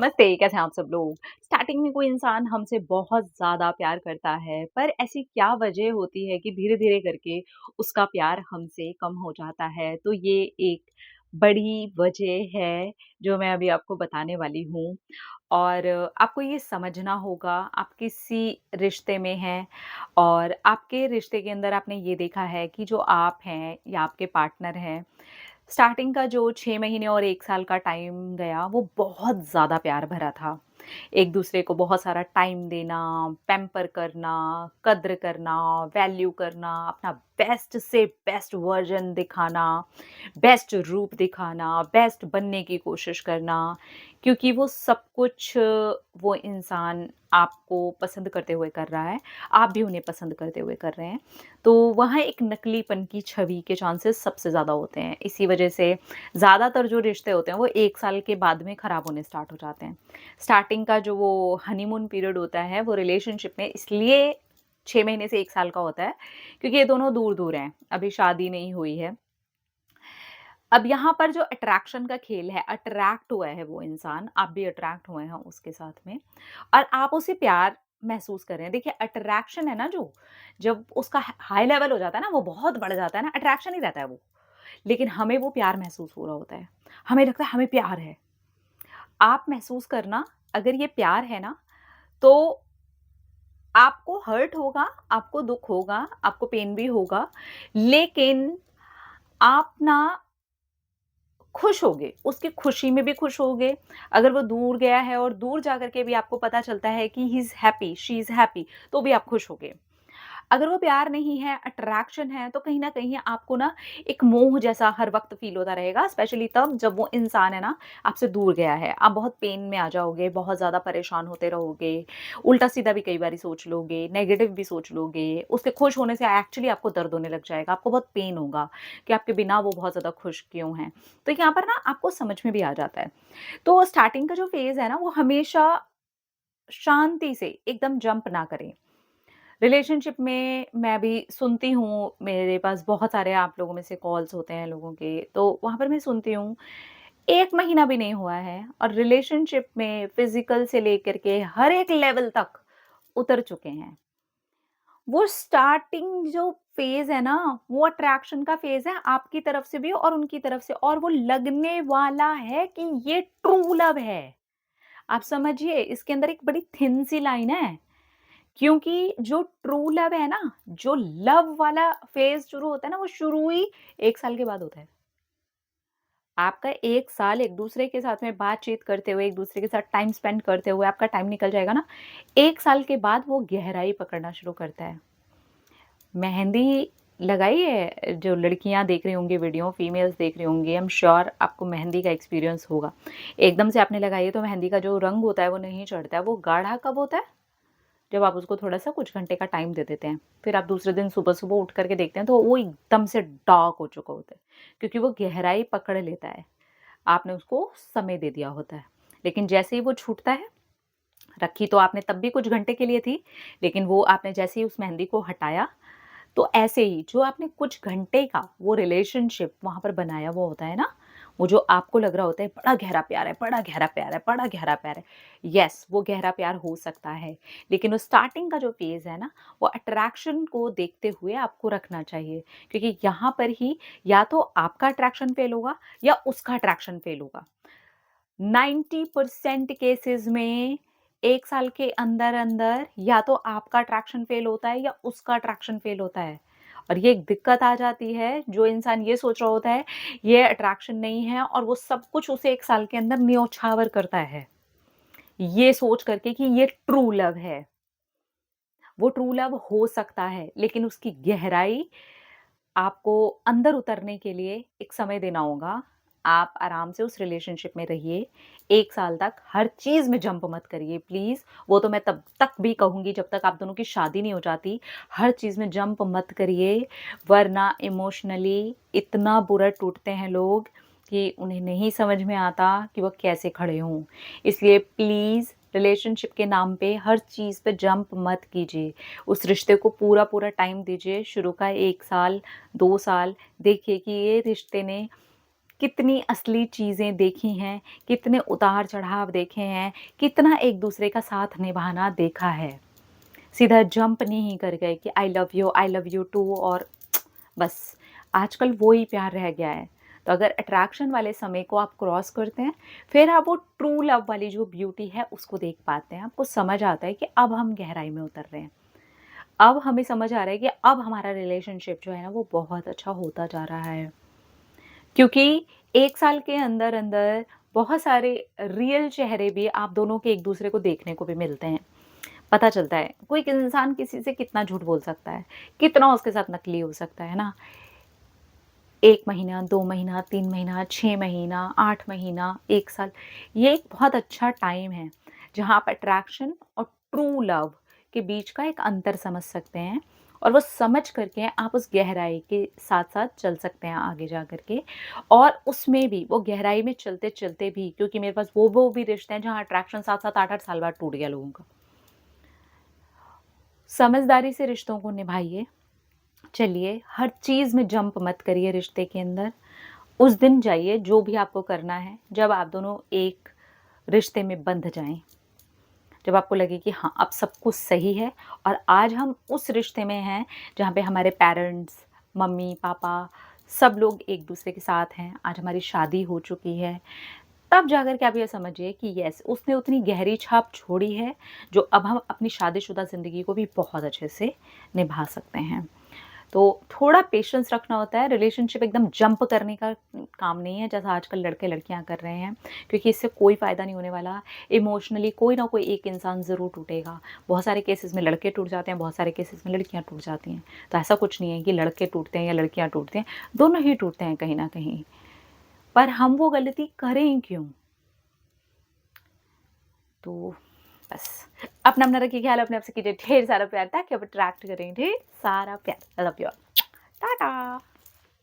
नमस्ते, कैसे हैं आप सब लोग? स्टार्टिंग में कोई इंसान हमसे बहुत ज़्यादा प्यार करता है, पर ऐसी क्या वजह होती है कि धीरे-धीरे करके उसका प्यार हमसे कम हो जाता है? तो ये एक बड़ी वजह है, जो मैं अभी आपको बताने वाली हूँ और आपको ये समझना होगा, आप किसी रिश्ते में हैं और आपके रिश्ते के अंदर आपने ये देखा है कि जो आप हैं या आपके पार्टनर हैं, स्टार्टिंग का जो 6 महीने और 1 साल का टाइम गया, वो बहुत ज़्यादा प्यार भरा था। एक-दूसरे को बहुत सारा टाइम देना, पैम्पर करना, कद्र करना, वैल्यू करना, अपना बेस्ट से बेस्ट वर्ज़न दिखाना, बेस्ट रूप दिखाना, बेस्ट बनने की कोशिश करना, क्योंकि वो सब कुछ वो इंसान आपको पसंद करते हुए कर रहा है, आप भी उन्हें पसंद करते हुए कर रहे हैं। तो वहाँ एक नकलीपन की छवि के चांसेस सबसे ज़्यादा होते हैं। इसी वजह से ज़्यादातर जो रिश्ते होते हैं वो 1 साल के बाद में ख़राब होने स्टार्ट हो जाते हैं। स्टार्टिंग का जो वो हनीमून पीरियड होता है वो रिलेशनशिप में इसलिए 6 महीने से 1 साल का होता है क्योंकि ये दोनों दूर-दूर हैं, अभी शादी नहीं हुई है। अब यहाँ पर जो अट्रैक्शन का खेल है, अट्रैक्ट हुआ है वो इंसान, आप भी अट्रैक्ट हुए हैं उसके साथ में और आप उसे प्यार महसूस कर रहे हैं। देखिए अट्रैक्शन है ना जो, जब उसका हाई लेवल हो जाता है ना, वो बहुत बढ़ जाता है ना, अट्रैक्शन ही रहता है वो। लेकिन हमें वो प्यार महसूस हो रहा होता है। हमें लगता है हमें प्यार है। आप महसूस करना अगर ये प्यार है ना, तो आपको हर्ट होगा, आपको दुःख होगा, आपको पेन भी होगा, लेकिन आप ना खुश होगे, उसकी खुशी में भी खुश होगे। अगर वो दूर गया है और दूर जाकर के भी आपको पता चलता है कि he is happy, she is happy, तो भी आप खुश होगे। अगर वो प्यार नहीं है, अट्रैक्शन है, तो कहीं न कहीं आपको ना एक मोह जैसा हर वक़्त फ़ील होता रहेगा, स्पेशली तब जब वो इंसान है ना, आपसे दूर गया है। आप बहुत पेन में आ जाओगे, बहुत ज़्यादा परेशान होते रहोगे, उल्टा-सीधा भी कई बारी सोच लोगे, नेगेटिव भी सोच लोगे। उसके खुश होने से एक्चुअली आपको दर्द होने लग जाएगा, आपको बहुत पेन होगा कि आपके बिना वो बहुत ज़्यादा खुश क्यों हैं। तो यहाँ पर ना आपको समझ में भी आ जाता है। तो स्टार्टिंग का जो फ़ेज़ है ना, वो हमेशा शांति से एकदम जंप ना करें। रिलेशनशिप में मैं भी सुनती हूँ, मेरे पास बहुत सारे आप लोगों में से कॉल्स होते हैं लोगों के, तो वहाँ पर मैं सुनती हूँ, 1 महीना भी नहीं हुआ है और रिलेशनशिप में फ़िज़िकल से लेकर के हर एक लेवल तक उतर चुके हैं। वो स्टार्टिंग जो फ़ेज़ है ना, वो अट्रैक्शन का फ़ेज़ है आपकी तरफ से भी और उनकी तरफ से और वो लगने वाला है कि ये ट्रू लव है। आप समझिए, इसके अंदर एक बड़ी थिन सी लाइन है। क्योंकि जो ट्रू लव है ना, जो लव वाला फ़ेज़ शुरू होता है ना, वो शुरू ही 1 साल के बाद होता है। आपका 1 साल एक-दूसरे के साथ में बातचीत करते हुए, एक-दूसरे के साथ टाइम स्पेंड करते हुए आपका टाइम निकल जाएगा ना, 1 साल के बाद वो गहराई पकड़ना शुरू करता है। मेहंदी लगाई है, जो लड़कियाँ देख रही होंगी वीडियो, फीमेल्स देख रही होंगी, आई एम श्योर आपको मेहंदी का एक्सपीरियंस होगा। एकदम से आपने लगाई है तो मेहंदी का जो रंग होता है वो नहीं चढ़ता है, वो गाढ़ा कब होता है? जब आप उसको थोड़ा-सा कुछ घंटे का टाइम दे देते हैं। फिर आप दूसरे दिन सुबह-सुबह उठ कर के देखते हैं तो वो एकदम से डार्क हो चुका होता है, क्योंकि वो गहराई पकड़ लेता है। आपने उसको समय दे दिया होता है। लेकिन जैसे ही वो छूटता है, रखी तो आपने तब भी कुछ घंटे के लिए थी, लेकिन वो आपने जैसे ही उस मेहंदी को हटाया, तो ऐसे ही जो आपने कुछ घंटे का वो रिलेशनशिप वहाँ पर बनाया हुआ होता है ना, वो जो आपको लग रहा होता है बड़ा गहरा प्यार है, बड़ा गहरा प्यार है, बड़ा गहरा प्यार है। येस, वो गहरा प्यार हो सकता है, लेकिन वो स्टार्टिंग का जो फ़ेज़ है ना, वो अट्रैक्शन को देखते हुए आपको रखना चाहिए, क्योंकि यहाँ पर ही या तो आपका अट्रैक्शन फ़ेल होगा या उसका अट्रैक्शन फ़ेल होगा। 90% केसेज़ में 1 साल के अंदर-अंदर या तो आपका अट्रैक्शन फ़ेल होता है या उसका अट्रैक्शन फ़ेल होता है। और ये एक दिक्कत आ जाती है, जो इंसान ये सोच रहा होता है, ये अट्रैक्शन नहीं है और वो सब कुछ उसे 1 साल के अंदर न्योछावर करता है। ये सोच कर के कि ये ट्रू लव है। वो ट्रू लव हो सकता है, लेकिन उसकी गहराई आपको अंदर उतरने के लिए एक समय देना होगा। आप आराम से उस रिलेशनशिप में रहिए, 1 साल तक हर चीज़ में जंप मत करिए प्लीज़। वो तो मैं तब तक भी कहूँगी जब तक आप दोनों की शादी नहीं हो जाती, हर चीज़ में जंप मत करिए, वरना इमोशनली इतना बुरा टूटते हैं लोग कि उन्हें नहीं समझ में आता कि वो कैसे खड़े हों। इसलिए प्लीज़ रिलेशनशिप के नाम पे हर चीज़ पे जंप मत कीजिए। उस रिश्ते को पूरा-पूरा टाइम दीजिए, शुरू का 1 साल, 2 साल, देखिए कि ये रिश्ते ने कितनी असली चीज़ें देखी हैं, कितने उतार-चढ़ाव देखे हैं, कितना एक-दूसरे का साथ निभाना देखा है। सीधा जंप नहीं कर गए कि आई लव यू टू और बस, आजकल वो ही प्यार रह गया है। तो अगर अट्रैक्शन वाले समय को आप क्रॉस करते हैं, फिर आप वो ट्रू लव वाली जो ब्यूटी है उसको देख पाते हैं। आपको समझ आता है कि अब हम गहराई में उतर रहे हैं। अब हमें समझ आ रहा है कि अब हमारा रिलेशनशिप जो है ना वो बहुत अच्छा होता जा रहा है। क्योंकि 1 साल के अंदर-अंदर बहुत सारे रियल चेहरे भी आप दोनों के एक-दूसरे को देखने को भी मिलते हैं। पता चलता है, कोई इंसान किसी से कितना झूठ बोल सकता है, कितना उसके साथ नकली हो सकता है ना? 1 महीना, 2 महीना, 3 महीना, 6 महीना, 8 महीना, 1 साल, ये एक बहुत अच्छा टाइम है, जहाँ आप अट्रैक्शन और ट्रू लव के बीच का एक अंतर समझ सकते हैं और वो समझ कर के आप उस गहराई के साथ-साथ चल सकते हैं आगे जा कर के। और उसमें भी वो गहराई में चलते-चलते भी, क्योंकि मेरे पास वो भी रिश्ते हैं जहाँ अट्रैक्शन 7-7, 8-8 साल बाद टूट गया लोगों का। समझदारी से रिश्तों को निभाइए, चलिए, हर चीज़ में जंप मत करिए रिश्ते के अंदर। उस दिन जाइए जो भी आपको करना है, जब आप दोनों एक रिश्ते में बंध जाएँ। जब आपको लगे कि हाँ, अब सब कुछ सही है और आज हम उस रिश्ते में हैं, जहाँ पे हमारे पेरेंट्स, मम्मी-पापा सब लोग एक-दूसरे के साथ हैं। आज हमारी शादी हो चुकी है। तब जाकर के आप ये समझिए कि येस, उसने उतनी गहरी छाप छोड़ी है, जो अब हम अपनी शादीशुदा ज़िंदगी को भी बहुत अच्छे से निभा सकते हैं। तो थोड़ा पेशेंस रखना होता है, रिलेशनशिप एकदम जंप करने का काम नहीं है, जैसा आजकल लड़के-लड़कियाँ कर रहे हैं, क्योंकि इससे कोई फ़ायदा नहीं होने वाला। इमोशनली कोई ना कोई एक इंसान ज़रूर टूटेगा। बहुत सारे केसेज़ में लड़के टूट जाते हैं, बहुत सारे केसेज़ में लड़कियाँ टूट जाती हैं। तो ऐसा कुछ नहीं है कि लड़के टूटते हैं या लड़कियाँ टूटती हैं, दोनों ही टूटते हैं कहीं न कहीं। पर हम वो गलती करें क्यों? तो बस अपना-अपना रखिए ख़्याल, अपने आप से कीजिए ढेर सारा प्यार ताकि आप अट्रैक्ट करें ढेर सारा प्यार। I love you all. Tata.